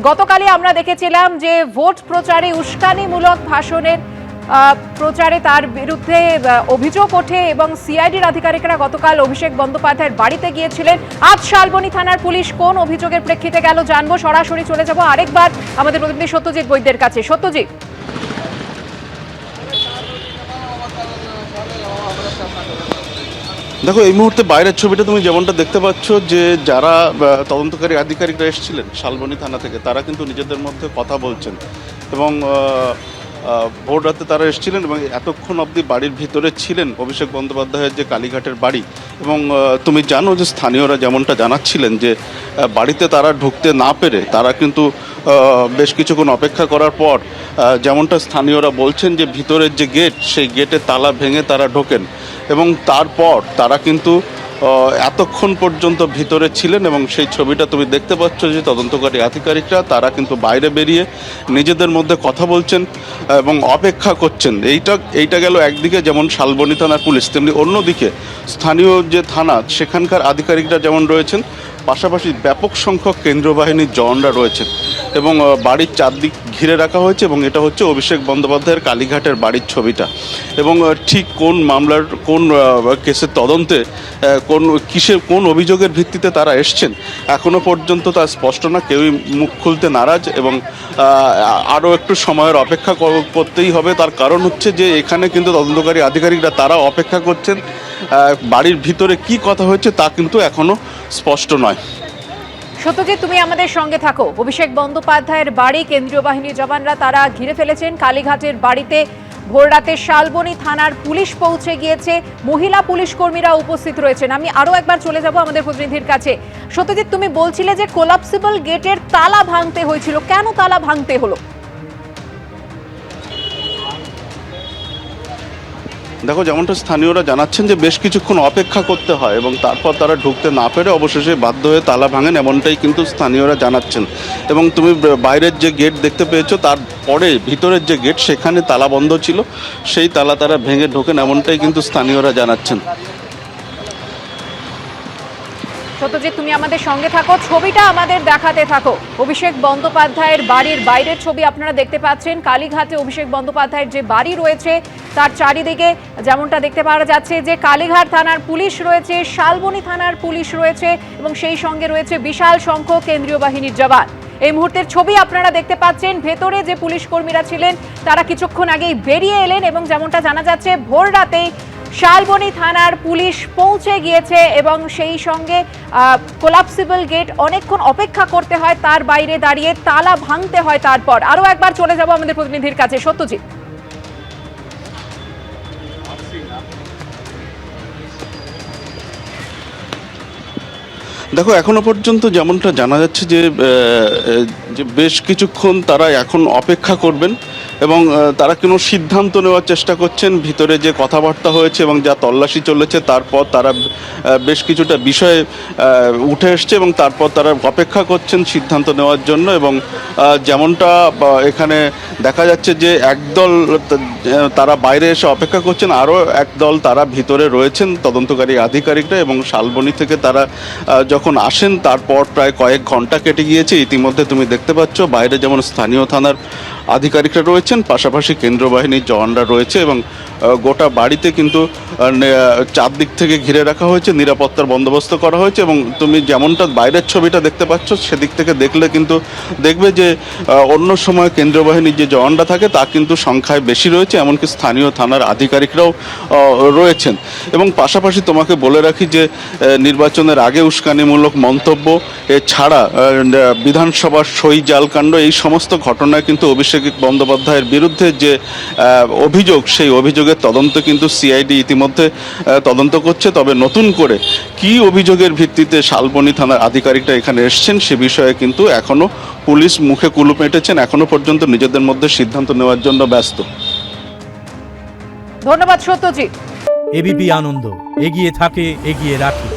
গতকালই আমরা দেখেছিলাম যে ভোট প্রচারে উস্কানিমূলক ভাষণের প্রচারে তার বিরুদ্ধে অভিযোগ ওঠে এবং সিআইডির আধিকারিকরা গতকাল অভিষেক বন্দ্যোপাধ্যায়ের বাড়িতে গিয়েছিলেন। আজ শালবনী থানার পুলিশ কোন অভিযোগের প্রেক্ষিতে গেল জানবো। সরাসরি চলে যাব আরেকবার আমাদের প্রতিনিধি সত্যজিৎ বৈদ্যের কাছে। সত্যজিৎ, দেখো, এই মুহূর্তে বাইরের ছবিটা তুমি যেমনটা দেখতে পাচ্ছ যে যারা তদন্তকারী আধিকারিকরা এসেছিলেন শালবনী থানা থেকে, তারা কিন্তু নিজেদের মধ্যে কথা বলছেন এবং ভোর রাতে তারা এসেছিলেন এবং এতক্ষণ অবধি বাড়ির ভিতরে ছিলেন অভিষেক বন্দ্যোপাধ্যায়ের যে কালীঘাটের বাড়ি। এবং তুমি জানো যে স্থানীয়রা যেমনটা জানাচ্ছিলেন যে বাড়িতে তারা ঢুকতে না পেরে তারা কিন্তু বেশ কিছুক্ষণ অপেক্ষা করার পর যেমনটা স্থানীয়রা বলছেন যে ভিতরের যে গেট, সেই গেটের তালা ভেঙে তারা ঢোকেন এবং তারপর তারা কিন্তু এতক্ষণ পর্যন্ত ভিতরে ছিলেন এবং সেই ছবিটা তুমি দেখতে পাচ্ছ যে তদন্তকারী আধিকারিকরা তারা কিন্তু বাইরে বেরিয়ে নিজেদের মধ্যে কথা বলছেন এবং অপেক্ষা করছেন। এইটা গেল একদিকে যেমন শালবনী থানার পুলিশ, তেমনি অন্যদিকে স্থানীয় যে থানা সেখানকার আধিকারিকরা যেমন রয়েছেন, পাশাপাশি ব্যাপক সংখ্যক কেন্দ্রীয় বাহিনীর জওয়ানরা রয়েছেন এবং বাড়ির চারদিক ঘিরে রাখা হয়েছে। এবং এটা হচ্ছে অভিষেক বন্দ্যোপাধ্যায়ের কালীঘাটের বাড়ির ছবিটা। এবং ঠিক কোন মামলার কোন কেসের তদন্তে কোন অভিযোগের ভিত্তিতে তারা এসছেন এখনো পর্যন্ত তা স্পষ্ট না। কেউই মুখ খুলতে নারাজ এবং আরও একটু সময়ের অপেক্ষা করতেই হবে। তার কারণ হচ্ছে যে এখানে কিন্তু তদন্তকারী আধিকারিকরা তারা অপেক্ষা করছেন, বাড়ির ভিতরে কি কথা হয়েছে তা কিন্তু এখনো স্পষ্ট নয়। সত্যজিৎ, তুমি আমাদের সঙ্গে থাকো। অভিষেক বন্দ্যোপাধ্যায়ের বাড়ি কেন্দ্রীয় বাহিনীর জওয়ানরা তারা ঘিরে ফেলেছেন। কালীঘাটের বাড়িতে ভোররাতে শালবনী থানার পুলিশ পৌঁছে গিয়েছে, মহিলা পুলিশ কর্মীরা উপস্থিত রয়েছেন। আমি আরো একবার চলে যাব আমাদের প্রতিনিধির কাছে। সত্যজিৎ, তুমি বলছিলে যে কোলাপসিবল গেটের তালা ভাঙতে হয়েছিল, কেন তালা ভাঙতে হলো? দেখো, যেমনটা স্থানীয়রা জানাচ্ছেন যে বেশ কিছুক্ষণ অপেক্ষা করতে হয় এবং তারপর তারা ঢুকতে না পেরে অবশেষে বাধ্য হয়ে তালা ভাঙেন, এমনটাই কিন্তু স্থানীয়রা জানাচ্ছেন। এবং তুমি বাইরের যে গেট দেখতে পেয়েছো, তারপরে ভিতরের যে গেট সেখানে তালা বন্ধ ছিল, সেই তালা তারা ভেঙে ঢোকেন, এমনটাই কিন্তু স্থানীয়রা জানাচ্ছেন। সত্যজিৎ, তুমি আমাদের সঙ্গে থাকো, ছবিটা আমাদের দেখাতে থাকো। অভিষেক বন্দ্যোপাধ্যায়ের বাড়ির বাইরের ছবি আপনারা দেখতে পাচ্ছেন। কালীঘাটে অভিষেক বন্দ্যোপাধ্যায়ের যে বাড়ি রয়েছে তার চারিদিকে যেমনটা দেখতে পাওয়া যাচ্ছে যে কালীঘাট থানার পুলিশ রয়েছে, শালবনী থানার পুলিশ রয়েছে এবং সেই সঙ্গে রয়েছে বিশাল সংখ্যক কেন্দ্রীয় বাহিনীর জওয়ান। এই মুহূর্তের ছবি আপনারা দেখতে পাচ্ছেন। ভেতরে যে পুলিশ কর্মীরা ছিলেন তারা কিছুক্ষণ আগেই বেরিয়ে এলেন এবং যেমনটা জানা যাচ্ছে ভোর রাতেই শালবনী থানার পুলিশ পৌঁছে গিয়েছে এবং সেই সঙ্গে কোলাপসিবল গেট অনেকক্ষণ অপেক্ষা করতে হয়, তার বাইরে দাঁড়িয়ে তালা ভাঙতে হয়। তারপর আরো একবার চলে যাব আমাদের প্রতিনিধির কাছে। সত্যজিৎ, দেখো, এখনো পর্যন্ত যেমনটা জানা যাচ্ছে যে বেশ কিছুক্ষণ তারা এখন অপেক্ষা করবেন এবং তারা কোনো সিদ্ধান্ত নেওয়ার চেষ্টা করছেন। ভিতরে যে কথাবার্তা হয়েছে এবং যা তল্লাশি চলেছে তারপর তারা বেশ কিছুটা বিষয়ে উঠে এসছে এবং তারপর তারা অপেক্ষা করছেন সিদ্ধান্ত নেওয়ার জন্য। এবং যেমনটা এখানে দেখা যাচ্ছে যে একদল তারা বাইরে এসে অপেক্ষা করছেন, আরও একদল তারা ভিতরে রয়েছেন তদন্তকারী আধিকারিকরা। এবং শালবনী থেকে তারা যখন আসেন তারপর প্রায় কয়েক ঘন্টা কেটে গিয়েছে। ইতিমধ্যে তুমি দেখতে পাচ্ছ বাইরে যেমন স্থানীয় থানার আধিকারিকরা রয়েছেন, পাশাপাশি কেন্দ্র বাহিনীর জওয়ানরা রয়েছে এবং গোটা বাড়িতে কিন্তু চারদিক থেকে ঘিরে রাখা হয়েছে, নিরাপত্তার বন্দোবস্ত করা হয়েছে। এবং তুমি যেমনটা বাইরের ছবিটা দেখতে পাচ্ছ সেদিক থেকে দেখলে কিন্তু দেখবে যে অন্য সময় কেন্দ্রীয় বাহিনীর যে জওয়ানরা থাকে তা কিন্তু সংখ্যায় বেশি রয়েছে, এমনকি স্থানীয় থানার আধিকারিকরাও রয়েছেন। এবং পাশাপাশি তোমাকে বলে রাখি যে নির্বাচনের আগে উস্কানিমূলক মন্তব্য এছাড়া বিধানসভার সই জালকাণ্ড, এই সমস্ত ঘটনায় কিন্তু অভিষেক বন্দ্যোপাধ্যায়ের বিরুদ্ধে যে অভিযোগ, সেই অভিযোগের তদন্ত কিন্তু সিআইডি ইতিমধ্যে তদন্ত করছে। তবে নতুন করে কি অভিযোগের ভিত্তিতে শালবনী থানার আধিকারিকরা এখানে এসছেন সে বিষয়ে কিন্তু এখনো পুলিশ মুখে কুলুপ এঁটেছেন, এখনো পর্যন্ত নিজেদের মধ্যে সিদ্ধান্ত নেওয়ার জন্য ব্যস্ত। ধন্যবাদ সত্যজিৎ। এবিপি আনন্দ, এগিয়ে থাকে, এগিয়ে রাখে।